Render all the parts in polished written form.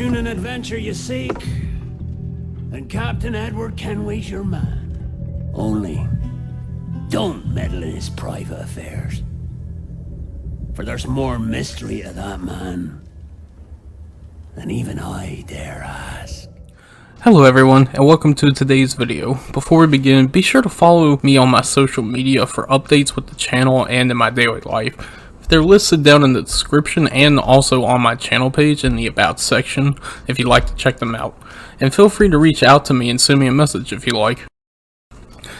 fortune and adventure you seek, then Captain Edward Kenway's your man. Only, don't meddle in his private affairs. For there's more mystery to that man than even I dare ask. Hello everyone, and welcome to today's video. Before we begin, be sure to follow me on my social media for updates with the channel and in my daily life. They're listed down in the description and also on my channel page in the About section if you'd like to check them out. And feel free to reach out to me and send me a message if you like.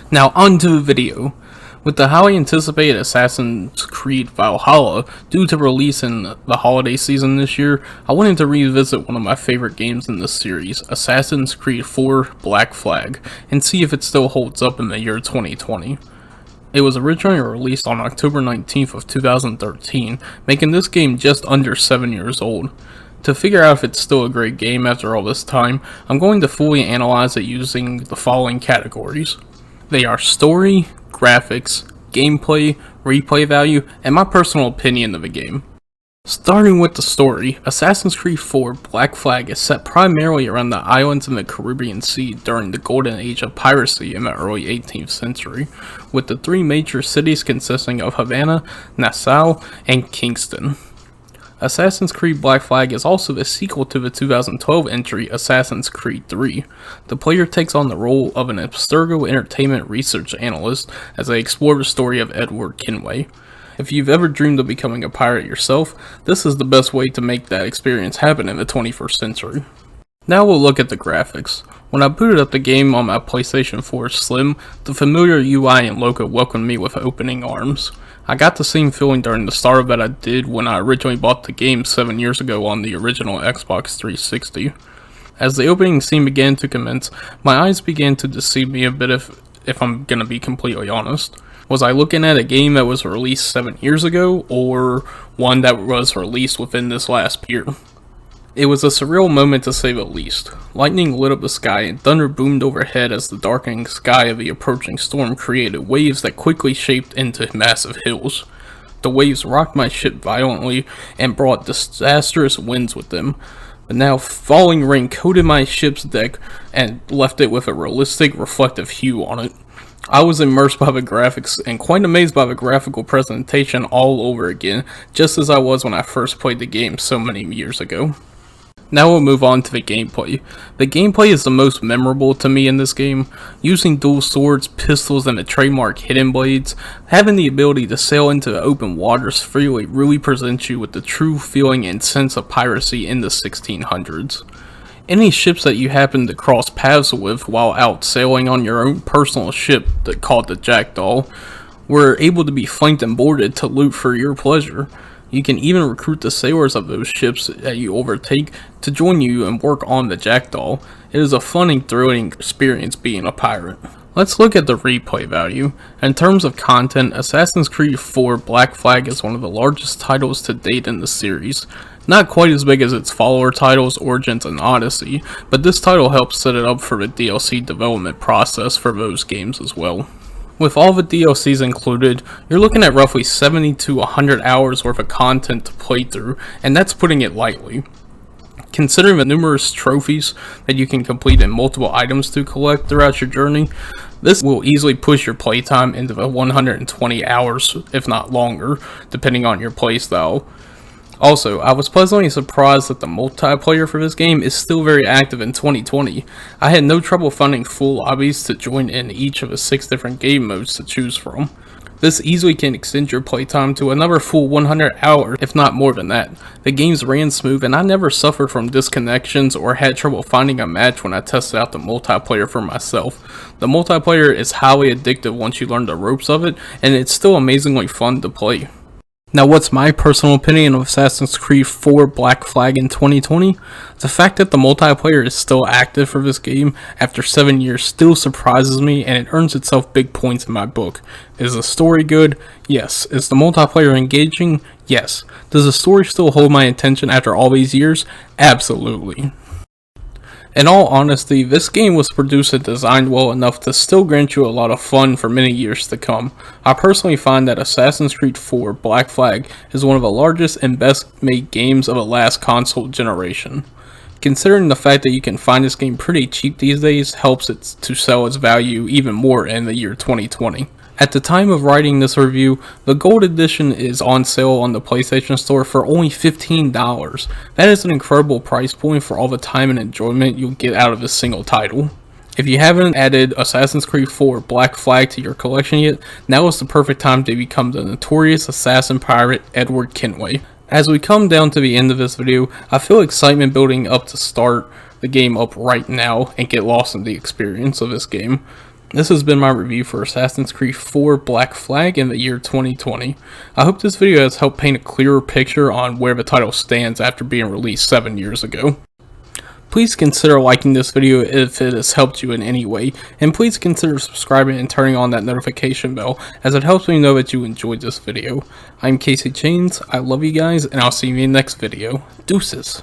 Now on to the video. With the highly anticipated Assassin's Creed Valhalla due to release in the holiday season this year, I wanted to revisit one of my favorite games in this series, Assassin's Creed 4 Black Flag, and see if it still holds up in the year 2020. It was originally released on October 19th of 2013, making this game just under 7 years old. To figure out if it's still a great game after all this time, I'm going to fully analyze it using the following categories. They are story, graphics, gameplay, replay value, and my personal opinion of the game. Starting with the story, Assassin's Creed 4 Black Flag is set primarily around the islands in the Caribbean Sea during the golden age of piracy in the early 18th century, with the three major cities consisting of Havana, Nassau, and Kingston. Assassin's Creed Black Flag is also the sequel to the 2012 entry Assassin's Creed 3. The player takes on the role of an Abstergo Entertainment research analyst as they explore the story of Edward Kenway. If you've ever dreamed of becoming a pirate yourself, this is the best way to make that experience happen in the 21st century. Now we'll look at the graphics. When I booted up the game on my PlayStation 4 Slim, the familiar UI and logo welcomed me with opening arms. I got the same feeling during the start that I did when I originally bought the game 7 years ago on the original Xbox 360. As the opening scene began to commence, my eyes began to deceive me a bit if I'm gonna be completely honest. Was I looking at a game that was released 7 years ago, or one that was released within this last year? It was a surreal moment to say the least. Lightning lit up the sky and thunder boomed overhead as the darkening sky of the approaching storm created waves that quickly shaped into massive hills. The waves rocked my ship violently and brought disastrous winds with them. The now falling rain coated my ship's deck and left it with a realistic, reflective hue on it. I was immersed by the graphics and quite amazed by the graphical presentation all over again, just as I was when I first played the game so many years ago. Now we'll move on to the gameplay. The gameplay is the most memorable to me in this game. Using dual swords, pistols, and the trademark hidden blades, having the ability to sail into the open waters freely really presents you with the true feeling and sense of piracy in the 1600s. Any ships that you happen to cross paths with while out sailing on your own personal ship called the Jackdaw were able to be flanked and boarded to loot for your pleasure. You can even recruit the sailors of those ships that you overtake to join you and work on the Jackdaw. It is a fun and thrilling experience being a pirate. Let's look at the replay value. In terms of content, Assassin's Creed 4 Black Flag is one of the largest titles to date in the series. Not quite as big as its follower titles Origins and Odyssey, but this title helps set it up for the DLC development process for those games as well. With all the DLCs included, you're looking at roughly 70 to 100 hours worth of content to play through, and that's putting it lightly. Considering the numerous trophies that you can complete and multiple items to collect throughout your journey, this will easily push your playtime into the 120 hours, if not longer, depending on your playstyle. Also, I was pleasantly surprised that the multiplayer for this game is still very active in 2020. I had no trouble finding full lobbies to join in each of the 6 different game modes to choose from. This easily can extend your playtime to another full 100 hours, if not more than that. The games ran smooth and I never suffered from disconnections or had trouble finding a match when I tested out the multiplayer for myself. The multiplayer is highly addictive once you learn the ropes of it, and it's still amazingly fun to play. Now, what's my personal opinion of Assassin's Creed 4 Black Flag in 2020? The fact that the multiplayer is still active for this game after 7 years still surprises me, and it earns itself big points in my book. Is the story good? Yes. Is the multiplayer engaging? Yes. Does the story still hold my attention after all these years? Absolutely. In all honesty, this game was produced and designed well enough to still grant you a lot of fun for many years to come. I personally find that Assassin's Creed 4 Black Flag is one of the largest and best made games of the last console generation. Considering the fact that you can find this game pretty cheap these days helps it to sell its value even more in the year 2020. At the time of writing this review, the Gold Edition is on sale on the PlayStation Store for only $15. That is an incredible price point for all the time and enjoyment you'll get out of this single title. If you haven't added Assassin's Creed 4 Black Flag to your collection yet, now is the perfect time to become the notorious assassin pirate Edward Kenway. As we come down to the end of this video, I feel excitement building up to start the game up right now and get lost in the experience of this game. This has been my review for Assassin's Creed 4 Black Flag in the year 2020. I hope this video has helped paint a clearer picture on where the title stands after being released 7 years ago. Please consider liking this video if it has helped you in any way, and please consider subscribing and turning on that notification bell as it helps me know that you enjoyed this video. I'm Casey Chains, I love you guys, and I'll see you in the next video. Deuces!